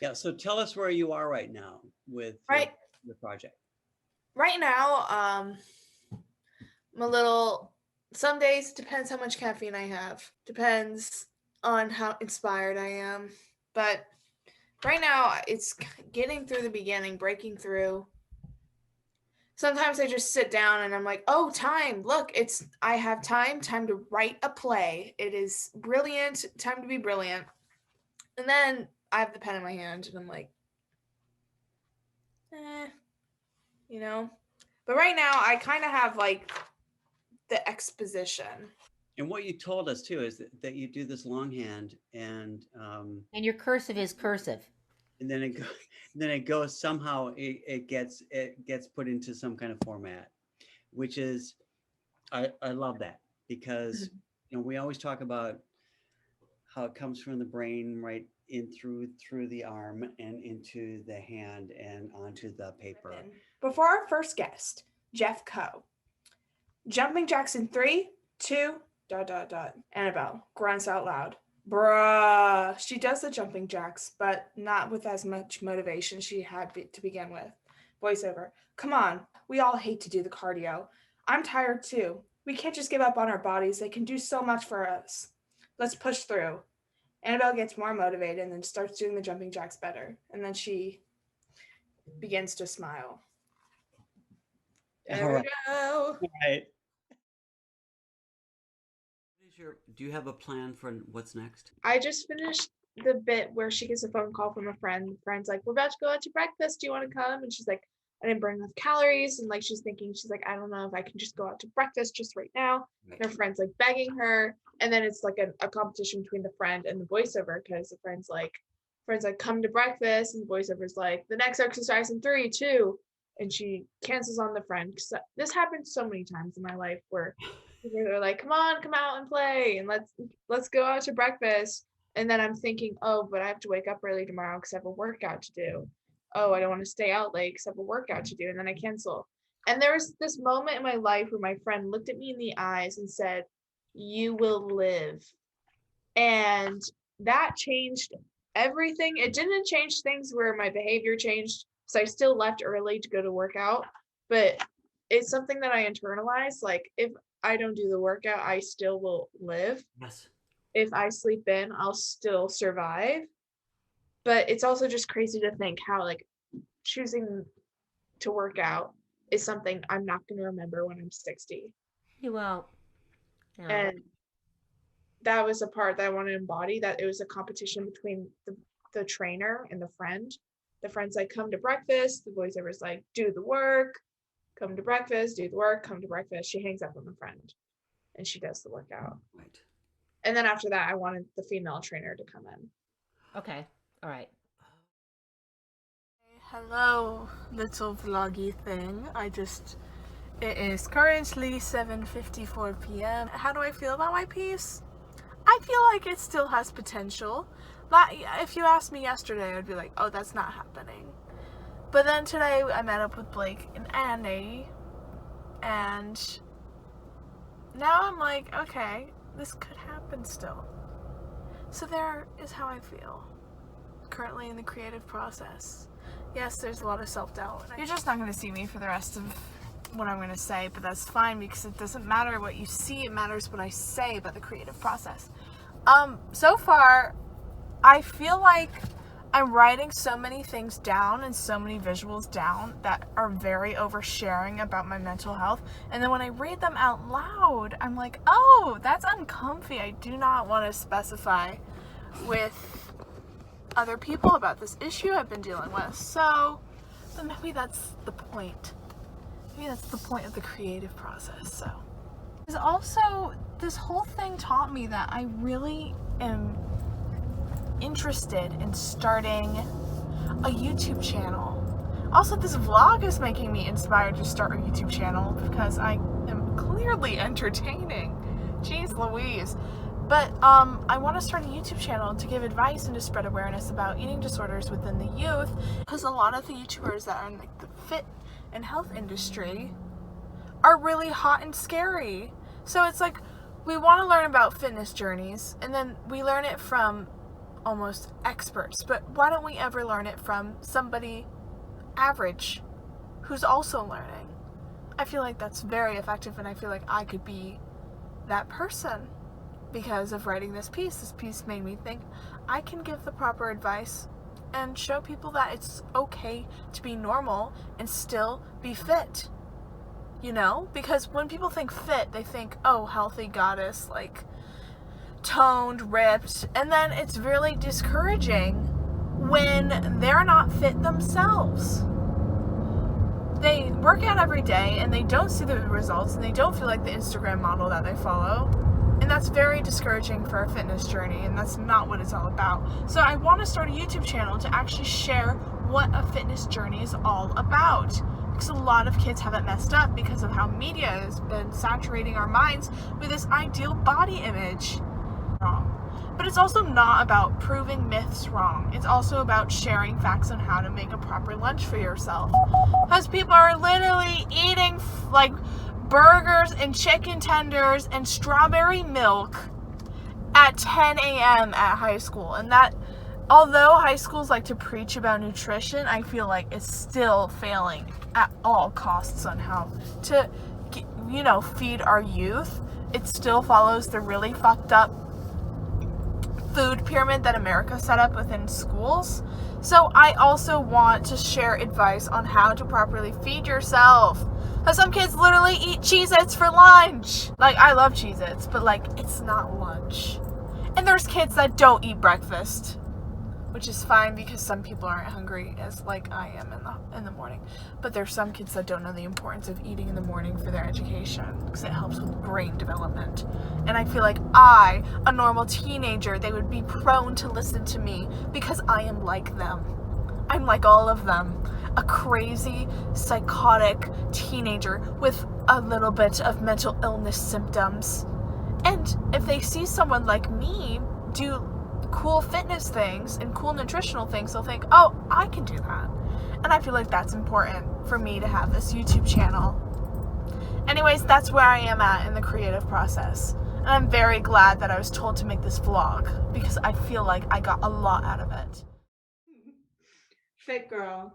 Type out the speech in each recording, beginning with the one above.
Yeah. So tell us where you are right now with Right, your project. right now, I'm a little. Some days depends how much caffeine I have. Depends on how inspired I am. But right now, it's getting through the beginning, breaking through. Sometimes I just sit down and I'm like, oh, time. Look, I have time to write a play. It is brilliant, time to be brilliant. And then I have the pen in my hand and I'm like, eh, you know? But right now, I kind of have like the exposition. And what you told us too is that you do this longhand, And your cursive is cursive. and then it go, then it goes somehow it gets put into some kind of format, which is I love that because we always talk about how it comes from the brain right in through the arm and into the hand and onto the paper. Before our first guest, Jeff Coe. Jumping jacks in three, two, ... Annebelle grunts out loud. Bruh. She does the jumping jacks, but not with as much motivation she had to begin with. Voiceover. Come on. We all hate to do the cardio. I'm tired too. We can't just give up on our bodies. They can do so much for us. Let's push through. Annabelle gets more motivated and then starts doing the jumping jacks better. And then she begins to smile. All There we right. go. All right. Do you have a plan for what's next? I just finished the bit where she gets a phone call from a friend. The friend's like, we're about to go out to breakfast. Do you want to come? And she's like, I didn't burn enough calories. And like, she's thinking, she's like, I don't know if I can just go out to breakfast just right now. Right. And her friend's like begging her. And then it's like a competition between the friend and the voiceover because the friend's like, come to breakfast. And the voiceover's like, the next exercise in 3, 2. And she cancels on the friend. Because this happened so many times in my life where they're like, come on, come out and play. And let's go out to breakfast. And then I'm thinking, oh, but I have to wake up early tomorrow because I have a workout to do. Oh, I don't want to stay out late because I have a workout to do. And then I cancel. And there was this moment in my life where my friend looked at me in the eyes and said, you will live. And that changed everything. It didn't change things where my behavior changed. So I still left early to go to workout. But it's something that I internalized. Like, if I don't do the workout, I still will live. Yes. If I sleep in, I'll still survive. But it's also just crazy to think how like choosing to work out is something I'm not going to remember when I'm 60. Well, yeah. And that was a part that I want to embody, that it was a competition between the trainer and the friend. The friend's like, come to breakfast. The voiceover's like, do the work. Come to breakfast, do the work, come to breakfast. She hangs up on the friend and she does the workout. Right. And then after that, I wanted the female trainer to come in. Okay. All right. Hello, little vloggy thing. It is currently 7:54 p.m. How do I feel about my piece? I feel like it still has potential. If you asked me yesterday, I'd be like, oh, that's not happening. But then today I met up with Blake and Annie, and now I'm like, okay, this could happen still. So there is how I feel currently in the creative process. Yes, there's a lot of self-doubt. You're just not going to see me for the rest of what I'm going to say, but that's fine because it doesn't matter what you see, it matters what I say about the creative process. So far, I feel like I'm writing so many things down and so many visuals down that are very oversharing about my mental health. And then when I read them out loud, I'm like, oh, that's uncomfy. I do not want to specify with other people about this issue I've been dealing with. So, but maybe that's the point. Maybe that's the point of the creative process. So, there's also, this whole thing taught me that I really am interested in starting a YouTube channel. Also, this vlog is making me inspired to start a YouTube channel because I am clearly entertaining. Jeez Louise. But I want to start a YouTube channel to give advice and to spread awareness about eating disorders within the youth, because a lot of the YouTubers that are in like the fit and health industry are really hot and scary. So it's like, we want to learn about fitness journeys, and then we learn it from almost experts, but why don't we ever learn it from somebody average who's also learning? I feel like that's very effective, and I feel like I could be that person because of writing this piece. This piece made me think I can give the proper advice and show people that it's okay to be normal and still be fit. You know? Because when people think fit, they think, oh, healthy goddess, like toned, ripped, and then it's really discouraging when they're not fit themselves. They work out every day and they don't see the results and they don't feel like the Instagram model that they follow. And that's very discouraging for a fitness journey, and that's not what it's all about. So I want to start a YouTube channel to actually share what a fitness journey is all about. Because a lot of kids have it messed up because of how media has been saturating our minds with this ideal body image. Wrong. But it's also not about proving myths wrong. It's also about sharing facts on how to make a proper lunch for yourself. Because people are literally eating like burgers and chicken tenders and strawberry milk at 10 a.m. at high school. And that, although high schools like to preach about nutrition, I feel like it's still failing at all costs on how to, feed our youth. It still follows the really fucked up food pyramid that America set up within schools. So I also want to share advice on how to properly feed yourself. Because some kids literally eat Cheez-Its for lunch. Like, I love Cheez-Its, but like, it's not lunch. And there's kids that don't eat breakfast, which is fine because some people aren't hungry as like I am in the morning. But there's some kids that don't know the importance of eating in the morning for their education because it helps with brain development. And I feel like I, a normal teenager, they would be prone to listen to me because I am like them. I'm like all of them. A crazy, psychotic teenager with a little bit of mental illness symptoms. And if they see someone like me do cool fitness things and cool nutritional things, they'll think, oh, I can do that. And I feel like that's important for me to have this YouTube channel. Anyways, that's where I am at in the creative process. And I'm very glad that I was told to make this vlog because I feel like I got a lot out of it. Fit girl.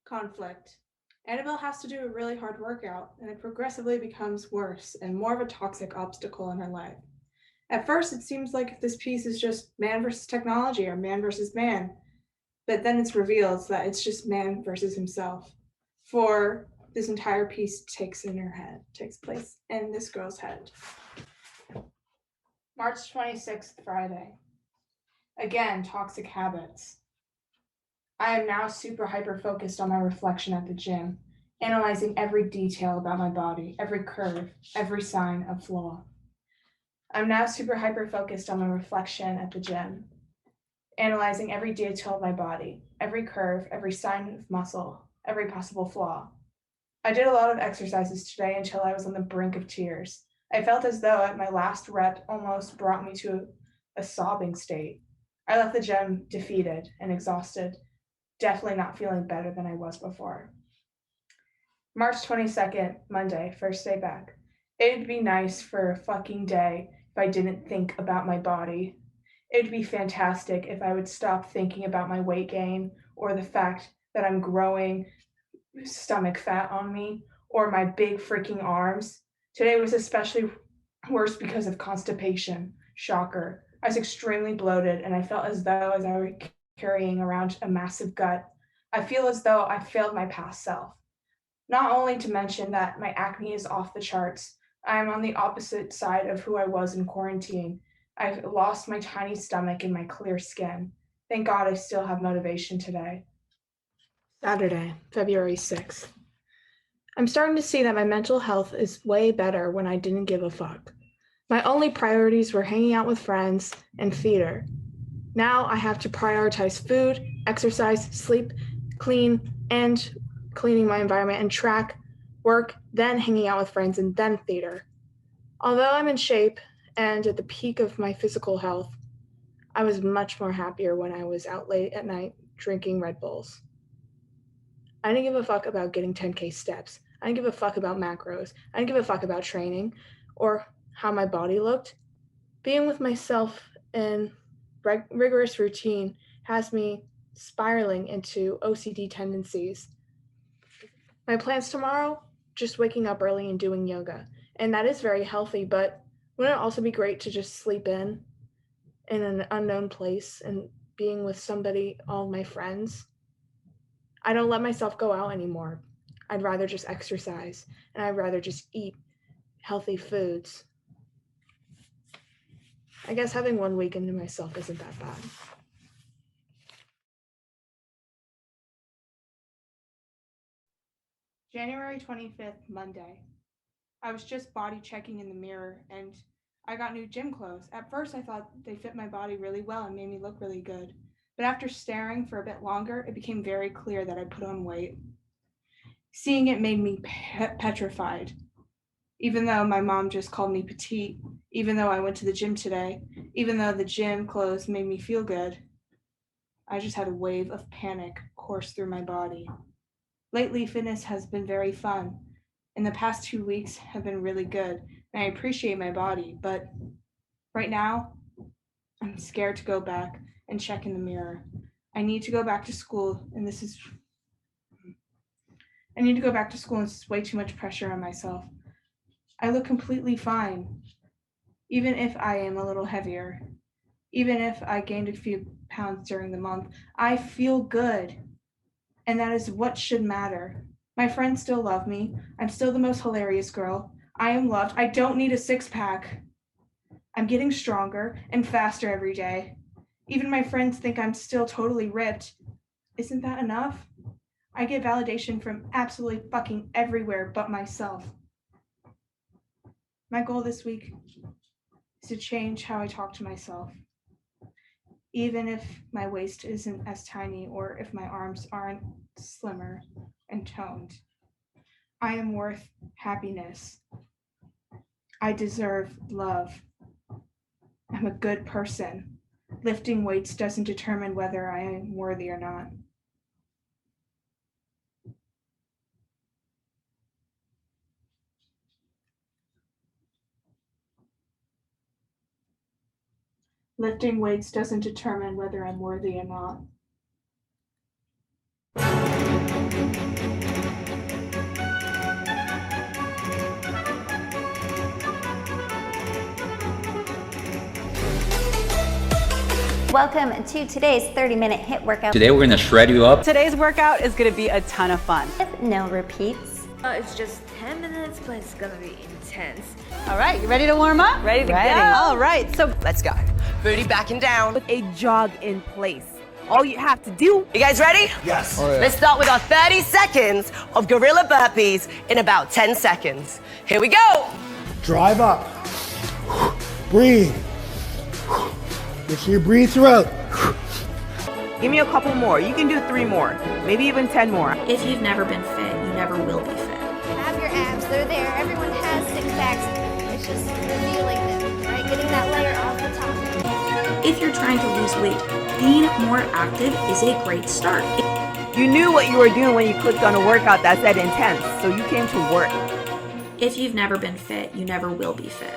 Conflict. Annebelle has to do a really hard workout, and it progressively becomes worse and more of a toxic obstacle in her life. At first, it seems like this piece is just man versus technology or man versus man, but then it's revealed that it's just man versus himself. For this entire piece takes place in this girl's head. March 26th, Friday. Again, toxic habits. I am now super hyper focused on my reflection at the gym, analyzing every detail about my body, every curve, every sign of flaw. I'm now super hyper focused on my reflection at the gym, analyzing every detail of my body, every curve, every sign of muscle, every possible flaw. I did a lot of exercises today until I was on the brink of tears. I felt as though my last rep almost brought me to a sobbing state. I left the gym defeated and exhausted, definitely not feeling better than I was before. March 22nd, Monday, first day back. It'd be nice for a fucking day if I didn't think about my body. It'd be fantastic if I would stop thinking about my weight gain or the fact that I'm growing stomach fat on me or my big freaking arms. Today was especially worse because of constipation. Shocker. I was extremely bloated and I felt as though as I were carrying around a massive gut. I feel as though I failed my past self. Not only to mention that my acne is off the charts, I am on the opposite side of who I was in quarantine. I've lost my tiny stomach and my clear skin. Thank God I still have motivation today. Saturday, February 6th. I'm starting to see that my mental health is way better when I didn't give a fuck. My only priorities were hanging out with friends and theater. Now I have to prioritize food, exercise, sleep, clean, and cleaning my environment, and track, work, then hanging out with friends, and then theater. Although I'm in shape and at the peak of my physical health, I was much more happier when I was out late at night drinking Red Bulls. I didn't give a fuck about getting 10K steps. I didn't give a fuck about macros. I didn't give a fuck about training or how my body looked. Being with myself and rigorous routine has me spiraling into OCD tendencies. My plans tomorrow, just waking up early and doing yoga. And that is very healthy, but wouldn't it also be great to just sleep in an unknown place and being with somebody, all my friends? I don't let myself go out anymore. I'd rather just exercise, and I'd rather just eat healthy foods. I guess having one weekend to myself isn't that bad. January 25th, Monday. I was just body checking in the mirror and I got new gym clothes. At first, I thought they fit my body really well and made me look really good. But after staring for a bit longer, it became very clear that I put on weight. Seeing it made me petrified. Even though my mom just called me petite, even though I went to the gym today, even though the gym clothes made me feel good, I just had a wave of panic course through my body. Lately, fitness has been very fun. In the past 2 weeks have been really good, and I appreciate my body, but right now, I'm scared to go back and check in the mirror. I need to go back to school, and this is way too much pressure on myself. I look completely fine, even if I am a little heavier, even if I gained a few pounds during the month. I feel good, and that is what should matter. My friends still love me. I'm still the most hilarious girl. I am loved. I don't need a six-pack. I'm getting stronger and faster every day. Even my friends think I'm still totally ripped. Isn't that enough? I get validation from absolutely fucking everywhere but myself. My goal this week is to change how I talk to myself. Even if my waist isn't as tiny or if my arms aren't slimmer and toned. I am worth happiness. I deserve love. I'm a good person. Lifting weights doesn't determine whether I am worthy or not. Lifting weights doesn't determine whether I'm worthy or not. Welcome to today's 30-minute HIIT workout. Today we're gonna shred you up. Today's workout is gonna be a ton of fun. With no repeats. It's just 10 minutes, but it's gonna be intense. All right, you ready to warm up? Ready to go. All right, so Let's go. Booty back and down. With a jog in place. All you have to do. You guys ready? Yes. Oh, yeah. Let's start with our 30 seconds of gorilla burpees in about 10 seconds. Here we go. Drive up. Breathe. Make sure you breathe throughout. Give me a couple more. You can do 3 more, maybe even 10 more. If you've never been fit, you never will be fit. Have your abs, they're there. Everyone has six packs. It's just revealing them, right? Getting that layer off the top. If you're trying to lose weight, being more active is a great start. You knew what you were doing when you clicked on a workout that said intense, so you came to work. If you've never been fit, you never will be fit.